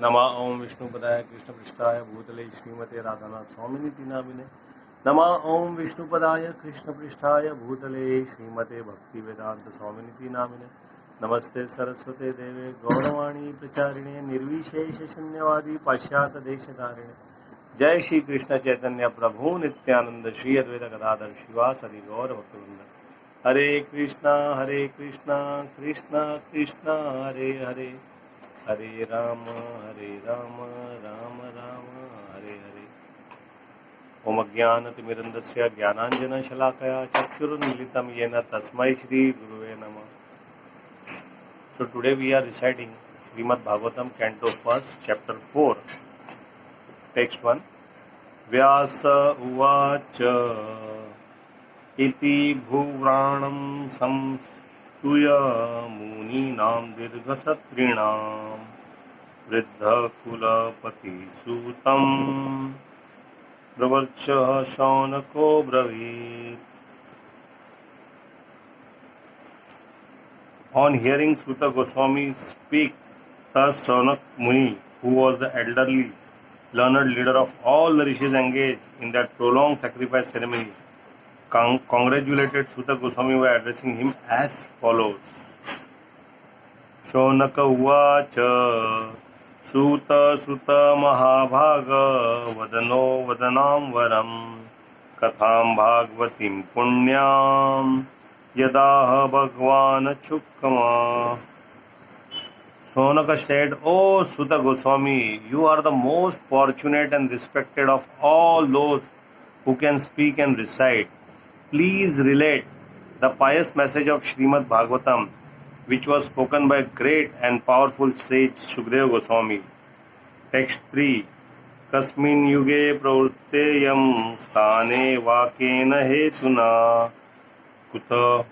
नमः ओं विष्णुपदाय कृष्णपृष्ठाय भूतले श्रीमते राधानाथ स्वामिनिति नामिने। नमः ओं विष्णुपदाय कृष्णपृष्ठाय भूतले श्रीमते भक्तिवेदांत स्वामिनिति नामिने। नमस्ते सरस्वते देवे गौरवाणी प्रचारिणे निर्विशेष शून्यवादी पाश्चात्य देशधारिणे। जय श्री कृष्ण चैतन्य प्रभु नित्यानंद श्री अद्वैत गदाधर शिवासदि गौर भक्तवृंद। हरे कृष्णा कृष्णा कृष्णा हरे हरे, हरे राम राम राम हरे हरे। ओम अज्ञानतिमिरन्दस्य ज्ञानाञ्जनशलाकया चक्षुरुन्मिलितं येन तस्मै श्री गुरुवे नमः। So today we are reciting Srimad Bhagavatam Canto 1, Chapter 4, Text 1. Vyasa uvacha iti bhuvranam samstuya muninam dirghasatrinam वृद्धकुलपति सूतं प्रवर्चः शौनको ब्रवीत्। On hearing Suta Goswami speak, thus Shaunak Muni, who was the elderly, learned leader of all the rishis engaged in that prolonged sacrifice ceremony, congratulated Suta Goswami by addressing him as follows. Shaunaka uvacha सूत सुत महाभाग वदनो वदनां वरम कथां भागवतीं पुण्यां यदाह भगवान चुक्कमा. Sonaka said, O Suta Goswami, you are the most fortunate and respected of all those who can speak and recite. Please relate the pious message of Srimad Bhagavatam, which was spoken by great and powerful sage Shukadeva Goswami. Text 3. Kasmin yuge pravritteyam sthane vakena hetuna kuta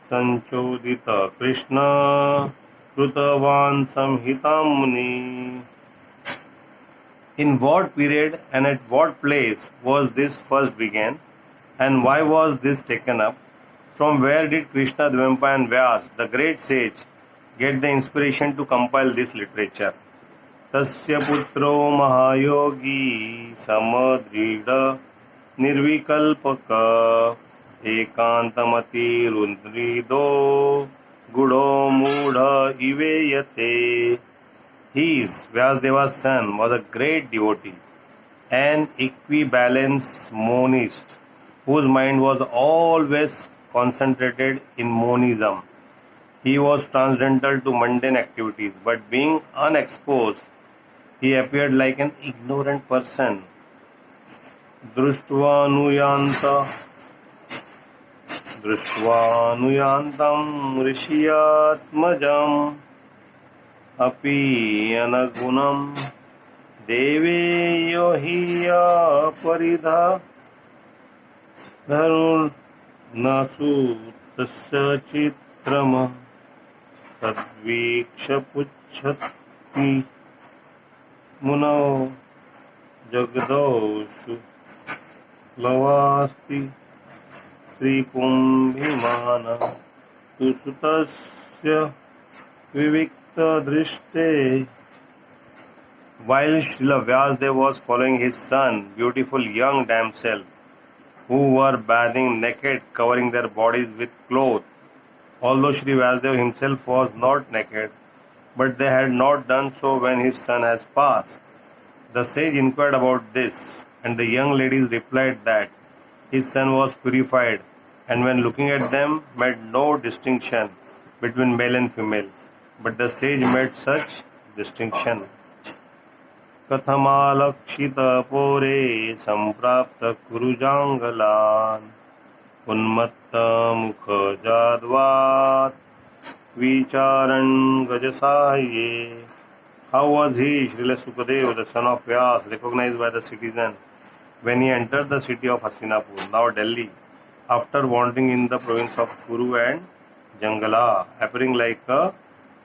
sanchodita Krishna krutavan samhitam muni. In what period and at what place was this first began, and why was this taken up? From where did Krishna, Dvampa and Vyas, the great sage, get the inspiration to compile this literature? Tasya putro mahayogi samadrida nirvikalpaka ekantamati rundrido gudo mudha iveyate. He is Vyasadeva's son, was a great devotee, an equibalanced monist, whose mind was always concentrated in monism. He was transcendental to mundane activities, but being unexposed, he appeared like an ignorant person. Društvanuyantam rishiyatmajam api anagunam deveyo hiya paridha dharur nasu tasya chitrama tadviksha puchhati munao jagdoshu lavasti trikumbhimana susutasya vivikta drishte. While Srila Vyasadeva was following his son, beautiful young damsels who were bathing naked, covering their bodies with cloth. Although Sri Vyasadeva himself was not naked, but they had not done so when his son has passed. The sage inquired about this, and the young ladies replied that his son was purified, and when looking at them, made no distinction between male and female. But the sage made such distinction. Kathamalakshita pore samprapta kurujangalan unmatta mukha jadvat vicharan gajasaye. How was he, Srila Sukadeva, the son of Vyas, recognized by the citizen when he entered the city of Hastinapur, now Delhi, after wandering in the province of Kuru and Jangala, appearing like a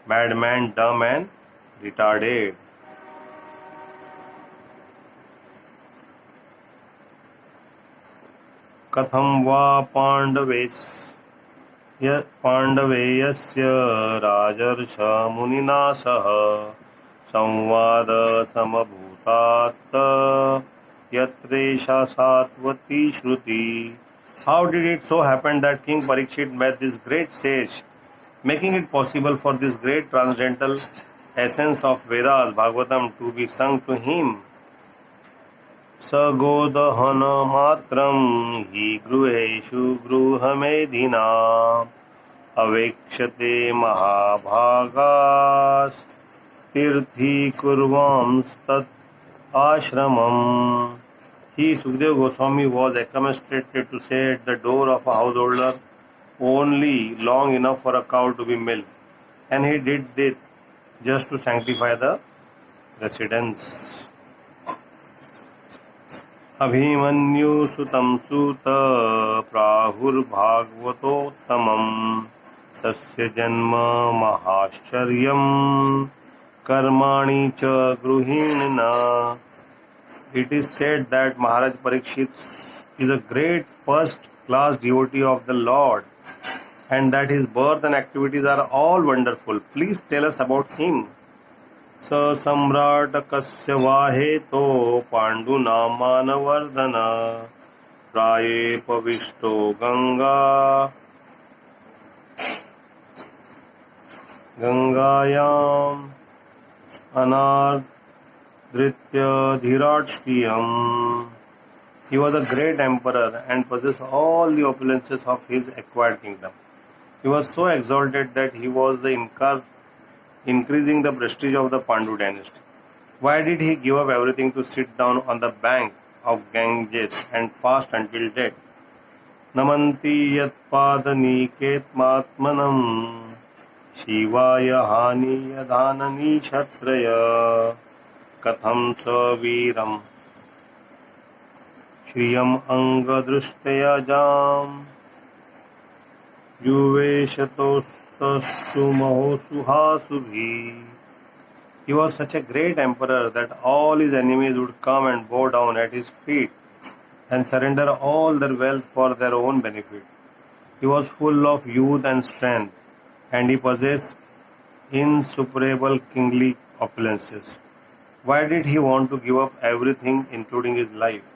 madman, dumb and retarded? Katham va पाण्डवेयस्य राजर्षा मुनिना सह संवाद समभूतात् यत्रेषा सात्वती श्रुति. How did it so happen that King Parikshit met this great sage, making it possible for this great transcendental essence of Vedas, Bhagavatam, to be sung to him? सगोदहन मात्रं हि गृहेषु गृहमेधिना अवेक्षते महाभागास्तीर्थीकुर्वांस्तत् ashramam. He, Sukadeva Goswami, was accommodated to stay at the door of a householder only long enough for a cow to be milked, and he did this just to sanctify the residence. Abhimanyu सुतं सूत प्राहुर्भागवतोत्तमं तस्य जन्म महाश्चर्यं कर्माणि च गृहीणिना. It is said that Maharaj Parikshit is a great first-class devotee of the Lord, and that his birth and activities are all wonderful. Please tell us about him. स सम्राटकस्य वाहेतो पाण्डुना Manvardhan प्रायेपविष्टो गंगायाम् अनादृत्य धीराष्ट्रियम्. He was a great emperor and possessed all the opulences of his acquired kingdom. He was so exalted that he was the increasing the prestige of the Pandu dynasty. Why did he give up everything to sit down on the bank of Ganges and fast until death? Namanti yat padanikeetmatmanam Shivaya haniya dhanani kshatraya katham sa viram Shriyam angadrushtaya jam Yuveshatos. He was such a great emperor that all his enemies would come and bow down at his feet and surrender all their wealth for their own benefit. He was full of youth and strength, and he possessed insuperable kingly opulences. Why did he want to give up everything, including his life?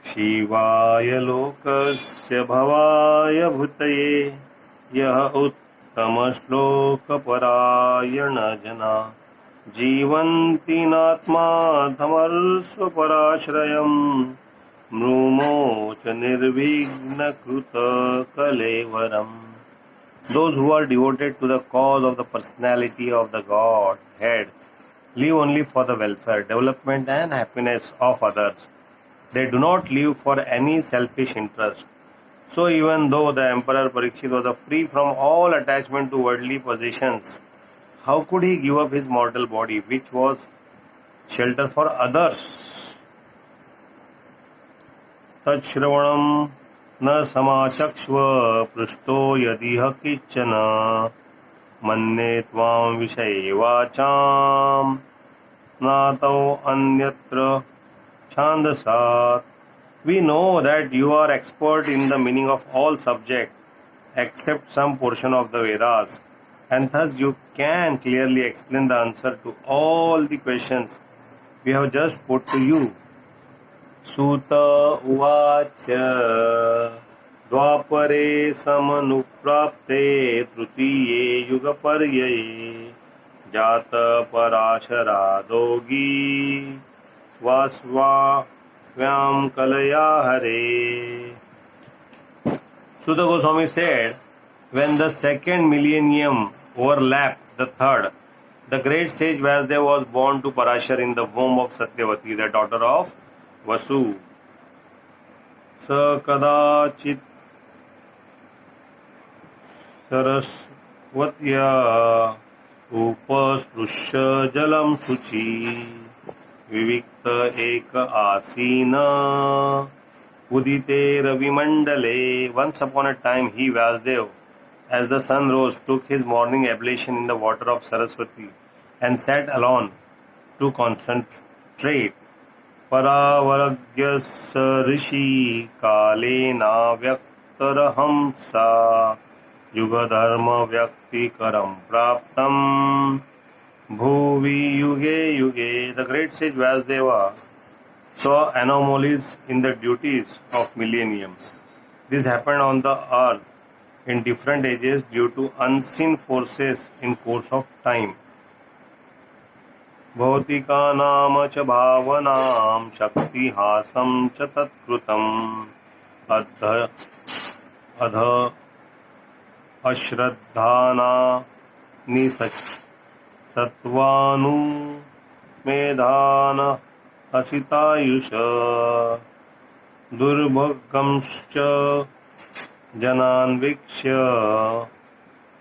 शिवाय लोकस्य भवाय भूतये यह उत्तम श्लोक परायण जना जीवन्ति नात्माधमर्स्व पराश्रयम् मृमोच निर्विघ्न कृत कलेवरम्. Those who are devoted to the cause of the personality of the Godhead live only for the welfare, development and happiness of others. They do not live for any selfish interest. So even though the Emperor Parikshit was free from all attachment to worldly possessions, how could he give up his mortal body, which was shelter for others? Tachshravanam na samachakshva prushto yadiha kichana manne tvam vishaye vacham natau anyatra chandasat. We know that you are expert in the meaning of all subjects except some portion of the Vedas, and thus you can clearly explain the answer to all the questions we have just put to you. Suta uvacha dvapare samanuprapte trutiye yugaparyaye jata parashara dogi vasva Vyam Kalaya Hare. Suta Goswami said, when the second millennium overlapped the third, the great sage Vyasdeva was born to Parashar in the womb of Satyavati, the daughter of Vasu. Sa kadachit sarasvatya upasprushya jalam suchi Vivikta eka asina udite ravimandale. Once upon a time, he, Vyasdeva, as the sun rose, took his morning ablution in the water of Saraswati and sat alone to concentrate. Paravaragyas rishi kalena vyaktaraham sa yuga dharma vyakti karam praptam Bhuvi yuge yuge. The great sage Vyasdeva saw anomalies in the duties of millennium. This happened on the earth in different ages due to unseen forces in course of time. भौतिकानां च भावनां शक्तिहासं च तत्कृतम् अध अध अश्रद्धाना सत्वानुमेधान असितायुष दुर्भगंश्च जनान् वीक्ष्य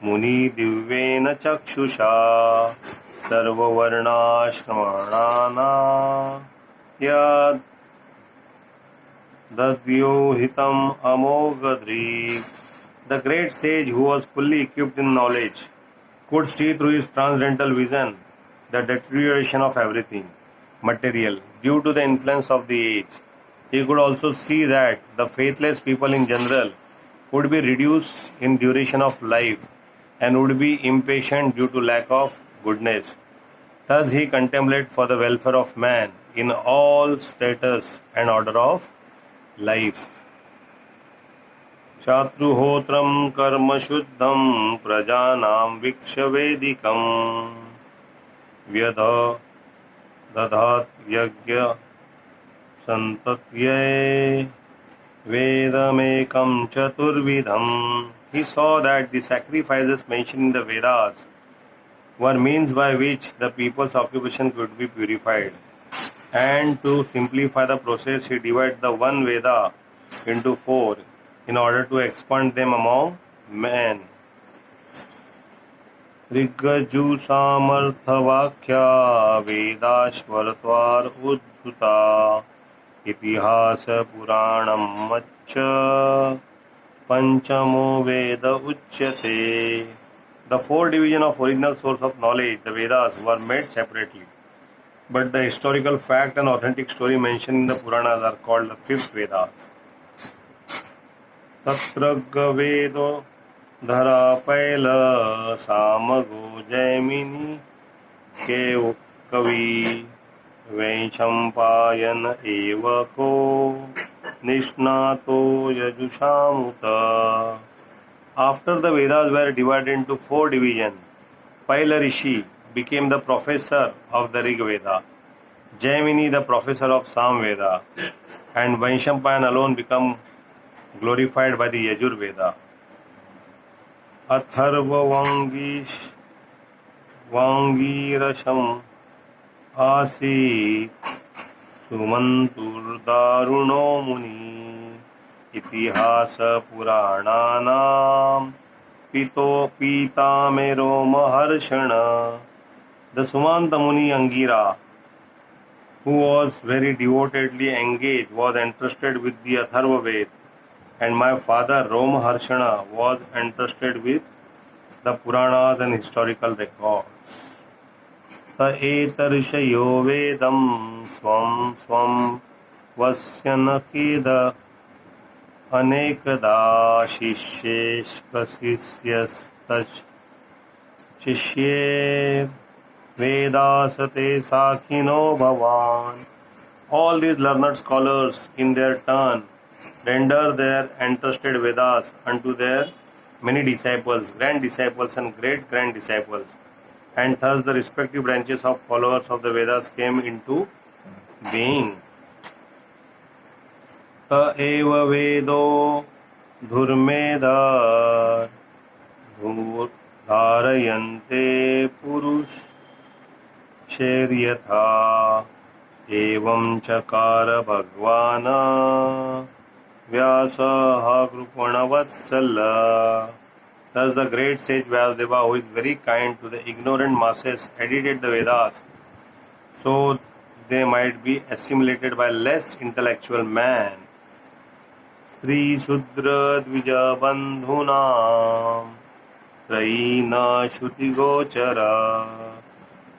मुनिदिव्येन चक्षुषा सर्ववर्णाश्रमाणाना यद् दद्योहितम् अमोघदृक्. The great sage, who was fully equipped in knowledge, could see through his transcendental vision the deterioration of everything material due to the influence of the age. He could also see that the faithless people in general would be reduced in duration of life and would be impatient due to lack of goodness. Thus he contemplated for the welfare of man in all status and order of life. चातुहोत्रं कर्म शुद्धं प्रजानां वीक्ष्य व्यध दधात यज्ञ संतत्यै vedamekam chaturvidham. He saw that the sacrifices mentioned in the Vedas were means by which the people's occupation could be purified. And to simplify the process, he divided the one Veda into 4 in order to expand them among men. Rigaju samarthavakya vedashvaratvar uddhuta itihasa puranam maccha panchamo veda uchyate. The 4 divisions of original source of knowledge, the Vedas, were made separately. But the historical fact and authentic story mentioned in the Puranas are called the 5th Vedas. Tatra Vedo Dharapaila Samago Jaimini Kev Kavi Vaishampayan Evako Nishnato Yajushamuta. After the Vedas were divided into 4 divisions, Paila Rishi became the professor of the Rig Veda, Jaimini the professor of Sam Veda, and Vaishampayan alone became glorified by the Yajur Veda. Atharva Vangirasham Asit Sumantur Daruno Muni Itihasa Purananam Pito Pitamero Maharshana. The Sumanta Muni Angira, who was very devotedly engaged, was entrusted with the Atharva Ved, and my father Romaharshana was entrusted with the Puranas and historical records. Ta etarishayo vedam swam swam vasyanakida anekada shishyesh prasisyastach shishye vedasate sakhino bhavan. All these learned scholars in their turn render their entrusted Vedas unto their many disciples, grand disciples and great grand disciples, and thus the respective branches of followers of the Vedas came into being. Ta eva vedo dhurmedar dharayante purush sheryatha evam chakara bhagvana Vyasa Krupana. Thus the great sage Vyasdeva, who is very kind to the ignorant masses, edited the Vedas so they might be assimilated by less intellectual man. Sri Sudra Dvija Bandhunam Traina Shuti Gochara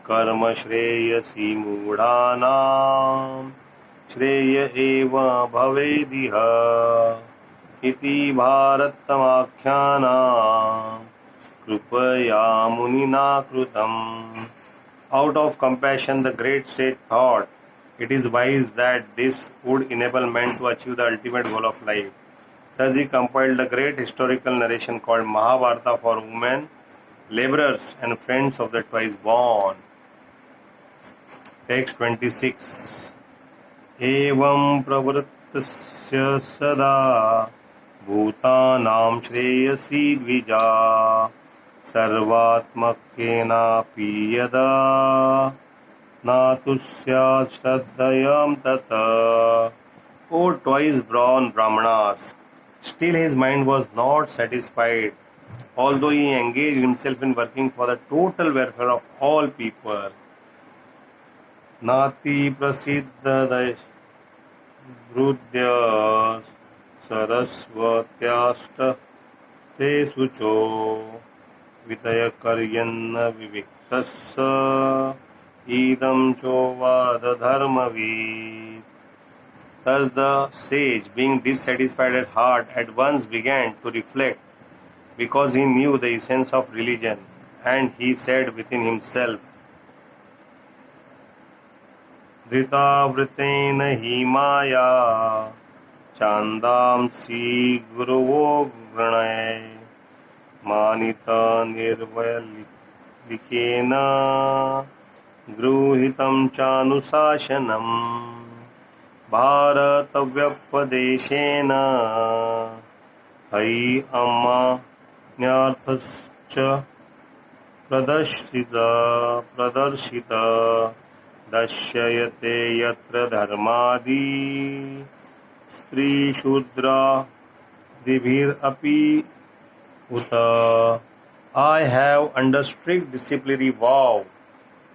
Karma Shreyasi Mudhanam Shreya eva bhavediha iti bharatamakhyanam krupaya munina krutam. Out of compassion, the great sage thought it is wise that this would enable men to achieve the ultimate goal of life. Thus, he compiled the great historical narration called Mahabharata for women, laborers, and friends of the twice born. Text 26. Evam pravrittस्य sada bhutanam shreyasi dvija सर्वात्मकेनापि यदा नातुस्यात् श्रद्धयां तथा. O twice born Brahmanas, still his mind was not satisfied, although he engaged himself in working for the total welfare of all people. Nati prasiddha brudya sarasvatyashta te sucho vitayakaryana viviktassa idam chovada dharmavid. Thus the sage, being dissatisfied at heart, at once began to reflect, because he knew the essence of religion, and he said within himself, Dritavritena hi maya chandamsi guruvo granay manita nirvalikena gruhitam chanusashanam bharatavyapadeshena hai amma nyarthascha pradarshita dashyayate yatra dharmadi stri shudra dibhir api uta. I have under strict disciplinary vow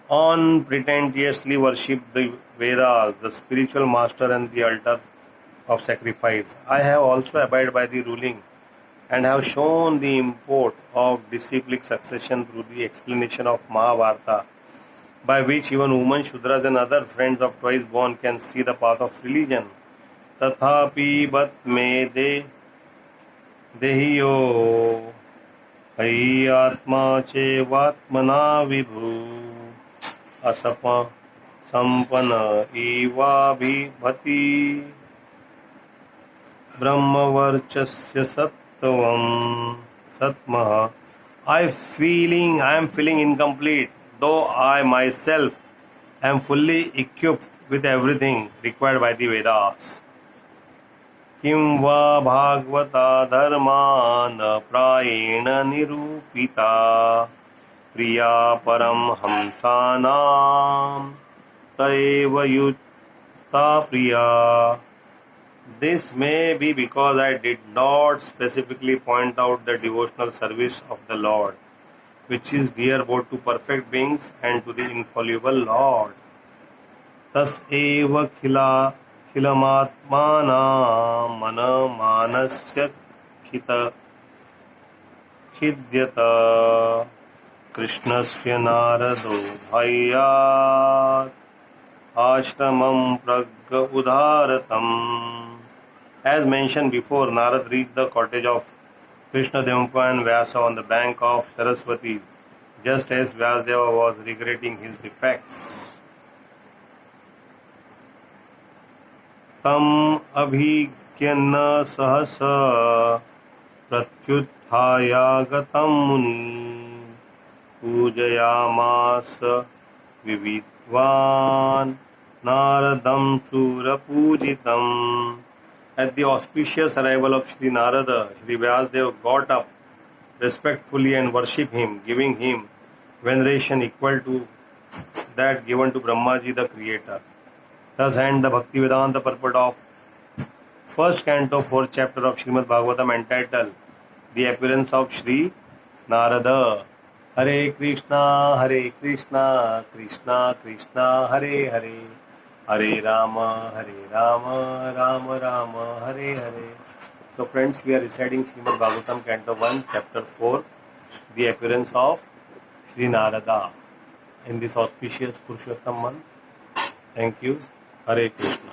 unpretentiously worshipped the Vedas, the spiritual master and the altar of sacrifice. I have also abided by the ruling and have shown the import of disciplic succession through the explanation of Mahabharata, by which even women, Shudras and other friends of twice born can see the path of religion. Tathapi bat me dehiyo hai atma chevatmana vibhu asapa sampana eva bhati brahmavarchasya satmaha. I am feeling incomplete, though I myself am fully equipped with everything required by the Vedas. Kim va bhagavata dharmana prayena nirupita priya param hamsanam taeva yutta priya. This may be because I did not specifically point out the devotional service of the Lord, which is dear both to perfect beings and to the infallible Lord. Tas eva khilamatmana mana manasya khidyata krishnasya narado bhayyat ashramam pragya udharatam. As mentioned before, Narad reached the cottage of Krishna Devampa and Vyasa on the bank of Saraswati, just as Vyasdeva was regretting his defects. Tam abhigyanna sahasa pratyuthaya gatam muni pujayamasa vividvan naradam surapujitam. At the auspicious arrival of Sri Narada, Sri Vyasdeva got up respectfully and worshipped him, giving him veneration equal to that given to Brahmaji the creator. Thus ends the Bhaktivedanta purport of first canto, 4th chapter of Srimad Bhagavatam, entitled The Appearance of Sri Narada. Hare Krishna, Krishna Krishna, Hare Hare, Hare Rama, Rama Rama, Hare Hare. So friends, we are reciting Srimad Bhagavatam, Canto 1, Chapter 4, The Appearance of Sri Narada, in this auspicious Purushottam month. Thank you. Hare Krishna.